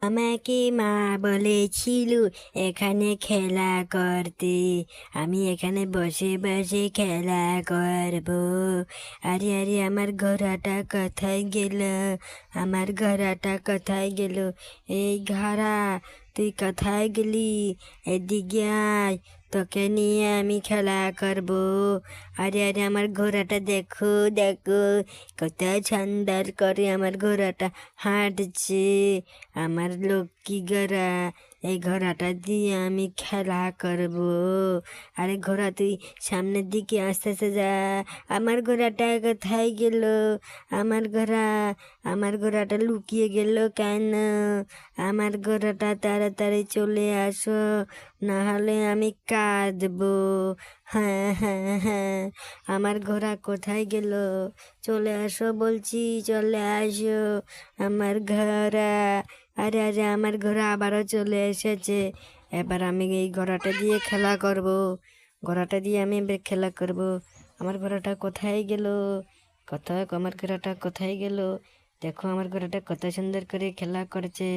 আমাকে মা বলেছিল এখানে খেলা করতে। আমি এখানে বসে বসে খেলা করব। আরে আরে, আমার ঘোড়াটা কোথায় গেল? আমার ঘোড়াটা কোথায় গেল? এই ঘোড়া, তুই কোথায় গেলি? এদিকে আয়, তোকে নিয়ে আমি খেলা করব। আরে আরে, আমার ঘোড়াটা দেখো দেখো, কত সুন্দর করে আমার ঘোড়াটা হাঁটছে। আমার লক্ষ্মী ঘোড়া, এই ঘোড়াটা দিয়ে আমি খেলা করব। আরে ঘোড়া, তুই সামনের দিকে আস্তে আস্তে যা। আমার ঘোড়াটা কোথায় গেল? আমার ঘোড়া, আমার ঘোড়াটা লুকিয়ে গেল কেন? আমার ঘোড়াটা তাড়াতাড়ি চলে আসো, না হলে আমি কাঁদবো। হ্যাঁ হ্যাঁ হ্যাঁ, আমার ঘোড়া কোথায় গেল? চলে আসো বলছি, চলে আসো আমার ঘোড়া। আরে আরে, আমার ঘোড়া আবারও চলে এসেছে। এবার আমি এই ঘোড়াটা দিয়ে খেলা করব। ঘোড়াটা দিয়ে আমি এবার খেলা করব। আমার ঘোড়াটা কোথায় গেল? কোথায় আমার ঘোড়াটা কোথায় গেল? দেখো আমার ঘোড়াটা কত সুন্দর করে খেলা করছে।